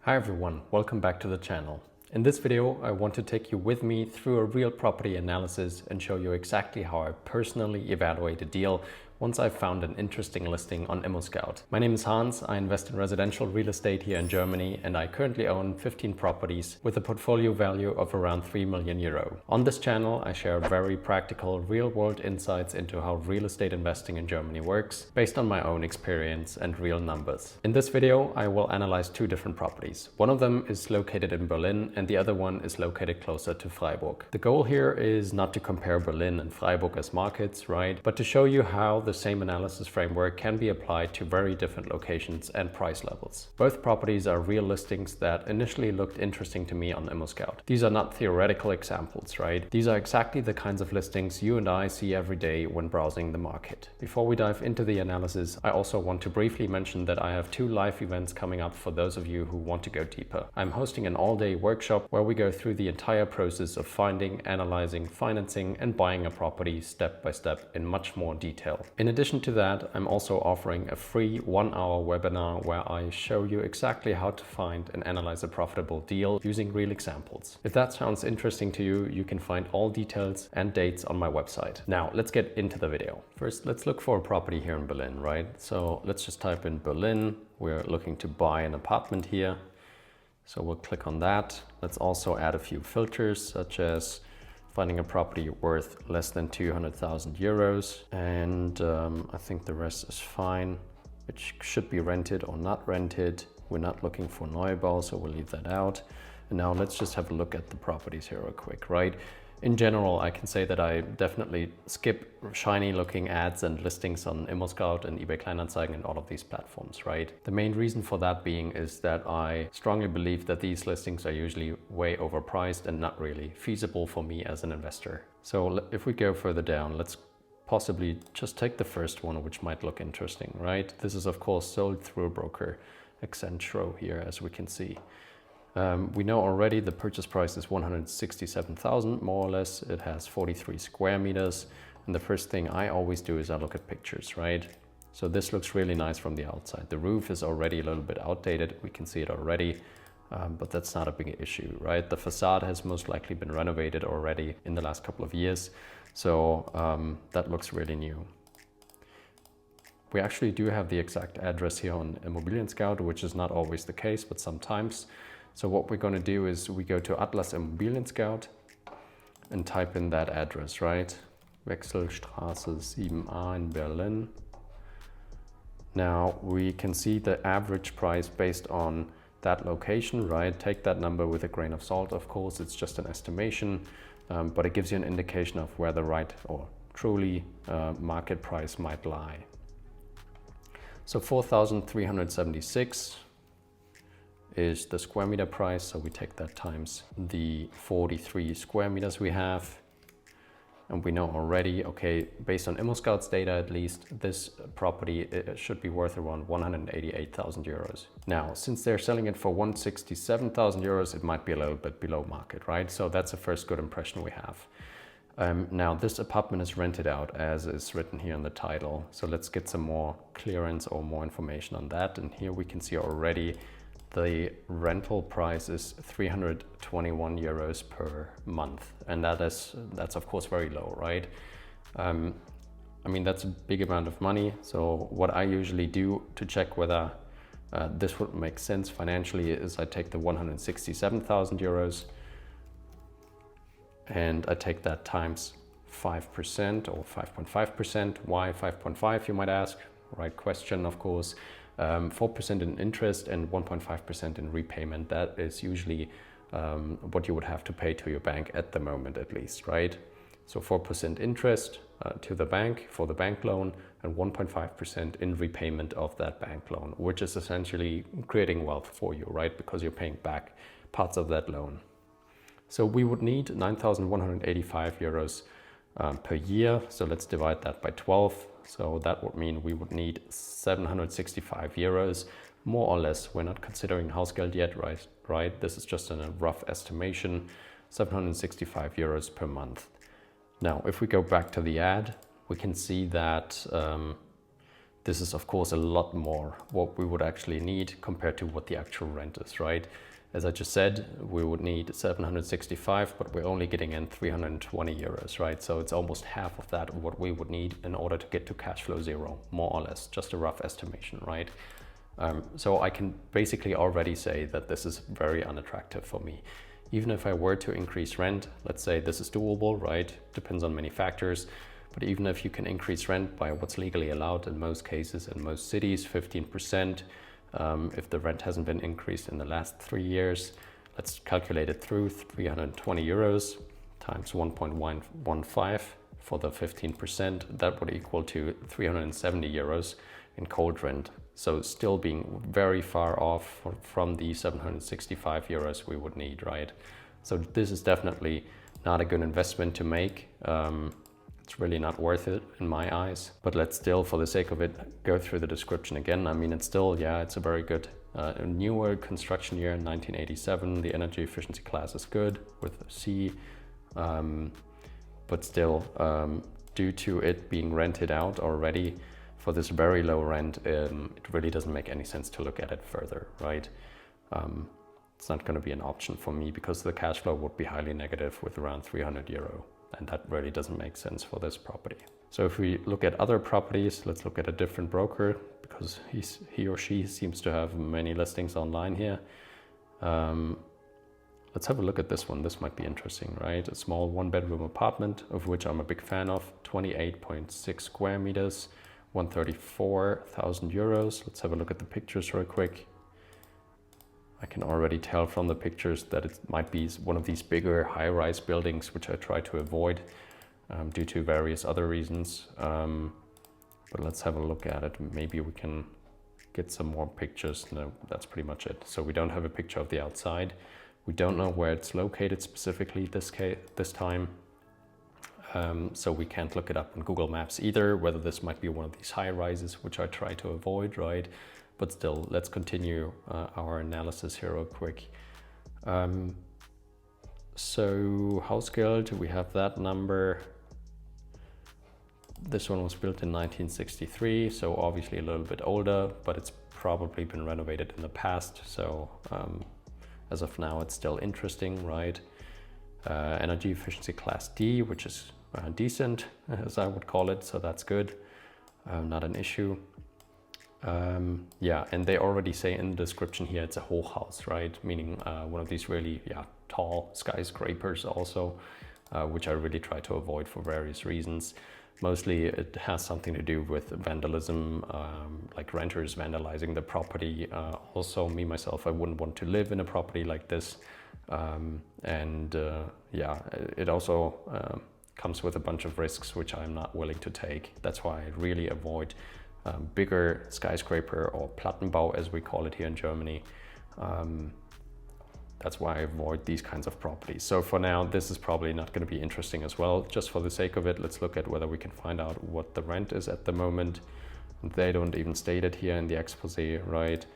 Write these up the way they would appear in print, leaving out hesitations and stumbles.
Hi everyone, welcome back to the channel. In this video, I want to take you with me through a real property analysis and show you exactly how I personally evaluate a deal once I've found an interesting listing on ImmoScout. My name is Hans, I invest in residential real estate here in Germany, and I currently own 15 properties with a portfolio value of around 3 million euro. On this channel, I share very practical, real-world insights into how real estate investing in Germany works, based on my own experience and real numbers. In this video, I will analyze two different properties. One of them is located in Berlin, and the other one is located closer to Freiburg. The goal here is not to compare Berlin and Freiburg as markets, right? But to show you how the same analysis framework can be applied to very different locations and price levels. Both properties are real listings that initially looked interesting to me on ImmoScout. These are not theoretical examples, right? These are exactly the kinds of listings you and I see every day when browsing the market. Before we dive into the analysis, I also want to briefly mention that I have two live events coming up for those of you who want to go deeper. I'm hosting an all-day workshop where we go through the entire process of finding, analyzing, financing, and buying a property step by step in much more detail. In addition to that, I'm also offering a free 1-hour webinar where I show you exactly how to find and analyze a profitable deal using real examples. If that sounds interesting to you, you can find all details and dates on my website. Now, let's get into the video. First, let's look for a property here in Berlin, right? So let's just type in Berlin. We're looking to buy an apartment here. So we'll click on that. Let's also add a few filters, such as finding a property worth less than 200,000 euros. And I think the rest is fine. It should be rented or not rented. We're not looking for Neubau, so we'll leave that out. And now let's just have a look at the properties here real quick, right? In general, I can say that I definitely skip shiny looking ads and listings on ImmoScout and eBay Kleinanzeigen and all of these platforms, right? The main reason for that being is that I strongly believe that these listings are usually way overpriced and not really feasible for me as an investor. So if we go further down, let's possibly just take the first one, which might look interesting, right? This is of course sold through a broker, Cashflow here, as we can see. We know already the purchase price is 167,000 more or less. It has 43 square meters. And the first thing I always do is I look at pictures, right? So this looks really nice from the outside. The roof is already a little bit outdated. We can see it already, but that's not a big issue, right? The facade has most likely been renovated already in the last couple of years. So that looks really new. We actually do have the exact address here on Immobilien Scout, which is not always the case, but sometimes. So what we're going to do is we go to Atlas Immobilien Scout and type in that address, right? Wechselstraße 7a in Berlin. Now we can see the average price based on that location, right? Take that number with a grain of salt, of course, it's just an estimation, but it gives you an indication of where the right or truly market price might lie. So 4,376 is the square meter price. So we take that times the 43 square meters we have. And we know already, okay, based on ImmoScout's data at least, this property should be worth around 188,000 euros. Now, since they're selling it for 167,000 euros, it might be a little bit below market, right? So that's the first good impression we have. Now this apartment is rented out as is written here in the title. So let's get some more clearance or more information on that. And here we can see already the rental price is 321 euros per month. And that's of course very low, right? I mean, that's a big amount of money. So what I usually do to check whether this would make sense financially is I take the 167,000 euros and I take that times 5% or 5.5%. Why 5.5, you might ask? Right question, of course. 4% in interest and 1.5% in repayment. That is usually what you would have to pay to your bank at the moment, at least, right? So 4% interest to the bank for the bank loan and 1.5% in repayment of that bank loan, which is essentially creating wealth for you, right? Because you're paying back parts of that loan. So we would need 9,185 euros per year. So let's divide that by 12. So that would mean we would need 765 euros, more or less. We're not considering Hausgeld yet, right? This is just a rough estimation, 765 euros per month. Now, if we go back to the ad, we can see that This is of course a lot more what we would actually need compared to what the actual rent is, right? As I just said, we would need 765, but we're only getting in 320 euros, right? So it's almost half of that of what we would need in order to get to cash flow zero, more or less, just a rough estimation, right? So I can basically already say that this is very unattractive for me. Even if I were to increase rent, let's say this is doable, right? Depends on many factors. But even if you can increase rent by what's legally allowed in most cases, in most cities, 15%, if the rent hasn't been increased in the last 3 years, let's calculate it through 320 euros times 1.15 for the 15%. That would equal to 370 euros in cold rent. So still being very far off from the 765 euros we would need, right? So this is definitely not a good investment to make. It's really not worth it in my eyes, but let's still, for the sake of it, go through the description again. I mean, it's still, yeah, it's a very good newer construction year, 1987. The energy efficiency class is good with C, but still, due to it being rented out already for this very low rent, it really doesn't make any sense to look at it further, right? It's not going to be an option for me because the cash flow would be highly negative with around 300 euro. And that really doesn't make sense for this property. So if we look at other properties, let's look at a different broker because he or she seems to have many listings online here. Let's have a look at this one. This might be interesting, right? A small 1-bedroom apartment, of which I'm a big fan of, 28.6 square meters, 134,000 euros. Let's have a look at the pictures real quick. I can already tell from the pictures that it might be one of these bigger high-rise buildings, which I try to avoid due to various other reasons. But let's have a look at it. Maybe we can get some more pictures. No, that's pretty much it. So we don't have a picture of the outside. We don't know where it's located specifically this time. So we can't look it up on Google Maps either, whether this might be one of these high-rises, which I try to avoid, right? But still, let's continue our analysis here real quick. So house guild, we have that number. This one was built in 1963, so obviously a little bit older, but it's probably been renovated in the past. So as of now, it's still interesting, right? Energy efficiency class D, which is decent, as I would call it. So that's good, not an issue. Yeah, and they already say in the description here it's a whole house, right? Meaning one of these really tall skyscrapers also, which I really try to avoid for various reasons. Mostly it has something to do with vandalism, like renters vandalizing the property. Also me myself, I wouldn't want to live in a property like this. Yeah, it also comes with a bunch of risks which I'm not willing to take. That's why I really avoid bigger skyscraper or Plattenbau, as we call it here in Germany. That's why I avoid these kinds of properties. So for now, this is probably not going to be interesting as well. Just for the sake of it, let's look at whether we can find out what the rent is at the moment. They don't even state it here in the expose, right?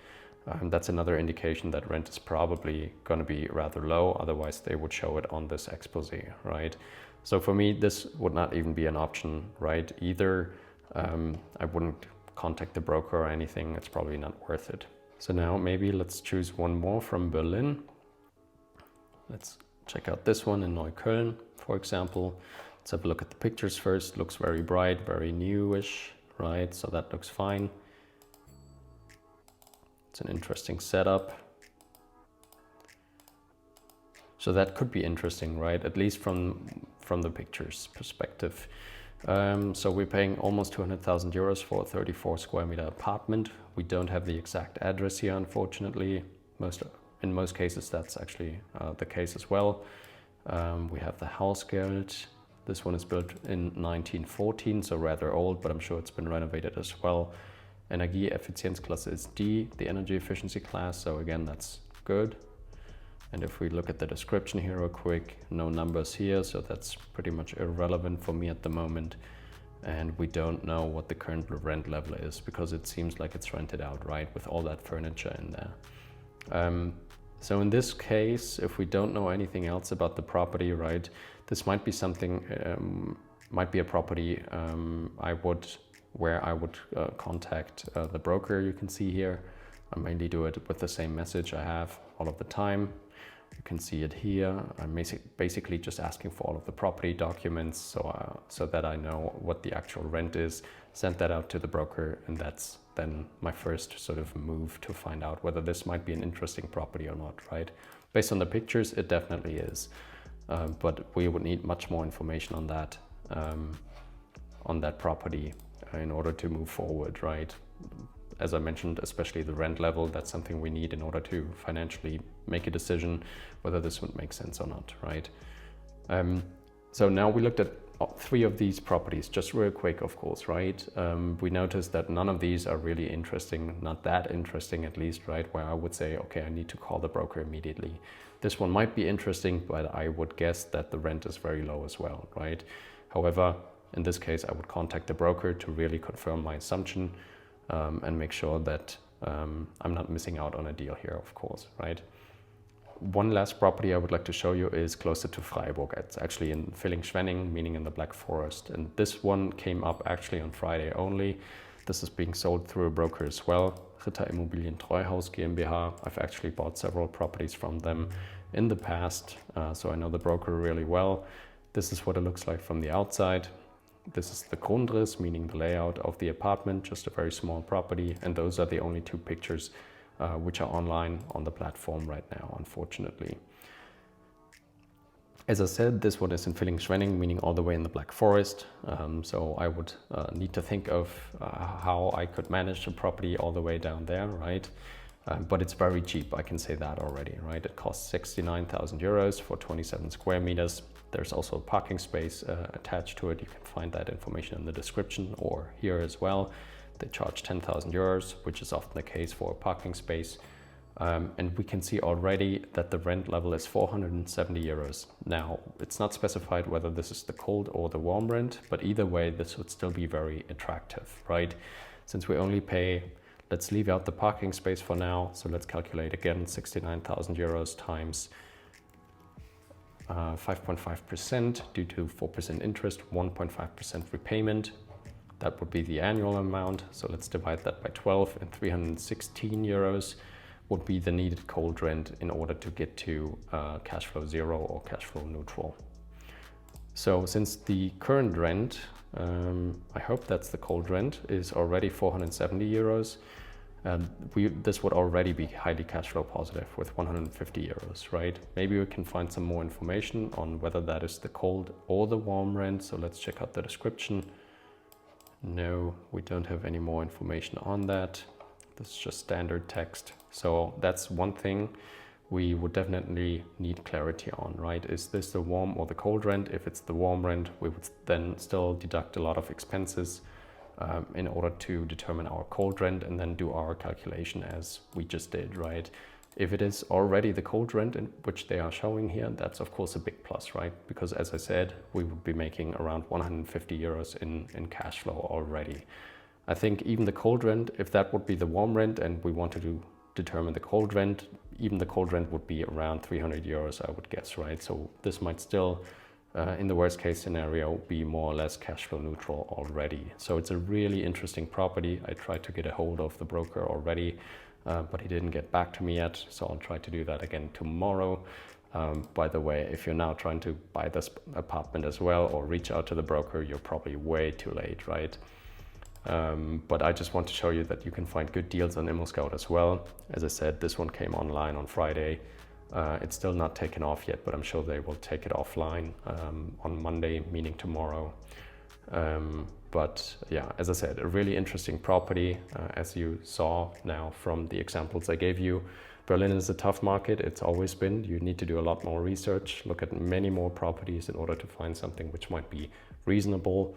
That's another indication that rent is probably going to be rather low. Otherwise, they would show it on this expose, right? So for me, this would not even be an option, right? Either I wouldn't contact the broker or anything. It's probably not worth it. So now maybe let's choose one more from Berlin. Let's check out this one in Neukölln, for example. Let's have a look at the pictures first. Looks very bright, very newish, right? So that looks fine. It's an interesting setup. So that could be interesting, right? At least from the pictures perspective. So we're paying almost 200,000 euros for a 34 square meter apartment. We don't have the exact address here, unfortunately. In most cases, that's actually the case as well. We have the house guild. This one is built in 1914, so rather old, but I'm sure it's been renovated as well. Energieeffizienzklasse is D, the energy efficiency class, so again, that's good. And if we look at the description here real quick, no numbers here, so that's pretty much irrelevant for me at the moment. And we don't know what the current rent level is because it seems like it's rented out, right, with all that furniture in there. So in this case, if we don't know anything else about the property, right, this might be something, might be a property I would where I would contact the broker. You can see here, I mainly do it with the same message I have all of the time. You can see it here. I'm basically just asking for all of the property documents so that I know what the actual rent is, send that out to the broker, and that's then my first sort of move to find out whether this might be an interesting property or not, right? Based on the pictures, it definitely is. But we would need much more information on that property in order to move forward, right? As I mentioned, especially the rent level, that's something we need in order to financially make a decision whether this would make sense or not, right? So now we looked at 3 of these properties, just real quick, of course, right? We noticed that none of these are really interesting, not that interesting at least, right? Where I would say, okay, I need to call the broker immediately. This one might be interesting, but I would guess that the rent is very low as well, right? However, in this case, I would contact the broker to really confirm my assumption and make sure that I'm not missing out on a deal here, of course, right? One last property I would like to show you is closer to Freiburg. It's actually in Villingen-Schwenningen, meaning in the Black Forest. And this one came up actually on Friday only. This is being sold through a broker as well, Ritter Immobilien Treuhaus GmbH. I've actually bought several properties from them in the past, so I know the broker really well. This is what it looks like from the outside. This is the Grundriss, meaning the layout of the apartment, just a very small property. And those are the only 2 pictures which are online on the platform right now, unfortunately. As I said, this one is in Villingen-Schwenningen, meaning all the way in the Black Forest. So I would need to think of how I could manage the property all the way down there, right? But it's very cheap, I can say that already, right? It costs 69,000 euros for 27 square meters. There's also a parking space attached to it. You can find that information in the description or here as well. They charge 10,000 euros, which is often the case for a parking space. And we can see already that the rent level is 470 euros. Now, it's not specified whether this is the cold or the warm rent, but either way, this would still be very attractive, right? Since we only pay, let's leave out the parking space for now. So let's calculate again, 69,000 euros times 5.5% due to 4% interest, 1.5% repayment. That would be the annual amount. So let's divide that by 12, and 316 euros would be the needed cold rent in order to get to cash flow 0 or cash flow neutral. So since the current rent, I hope that's the cold rent, is already 470 euros, this would already be highly cash flow positive with 150 euros, right? Maybe we can find some more information on whether that is the cold or the warm rent. So let's check out the description. No, we don't have any more information on that. This is just standard text. So that's one thing we would definitely need clarity on, right? Is this the warm or the cold rent? If it's the warm rent, we would then still deduct a lot of expenses in order to determine our cold rent and then do our calculation as we just did, right? If it is already the cold rent in which they are showing here, that's of course a big plus, right? Because as I said, we would be making around 150 euros in cash flow already. I think even the cold rent, if that would be the warm rent and we wanted to determine the cold rent, even the cold rent would be around 300 euros, I would guess, right? So this might still, in the worst case scenario, be more or less cash flow neutral already. So it's a really interesting property. I tried to get a hold of the broker already, but he didn't get back to me yet. So I'll try to do that again tomorrow. By the way, if you're now trying to buy this apartment as well or reach out to the broker, you're probably way too late, right? But I just want to show you that you can find good deals on ImmoScout as well. As I said, this one came online on Friday. It's still not taken off yet, but I'm sure they will take it offline on Monday, meaning tomorrow. But yeah, as I said, a really interesting property, as you saw now from the examples I gave you. Berlin is a tough market. It's always been. You need to do a lot more research, look at many more properties in order to find something which might be reasonable.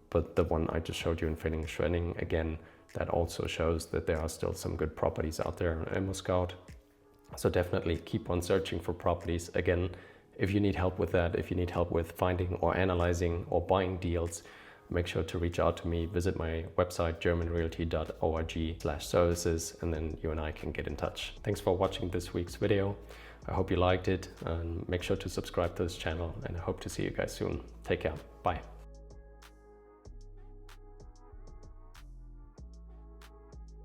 But the one I just showed you in Villingen-Schwenningen, again, that also shows that there are still some good properties out there on ImmoScout. So definitely keep on searching for properties. Again, if you need help with that, if you need help with finding or analyzing or buying deals, make sure to reach out to me. Visit my website, germanrealty.org/services, and then you and I can get in touch. Thanks for watching this week's video. I hope you liked it, and make sure to subscribe to this channel, and I hope to see you guys soon. Take care. Bye.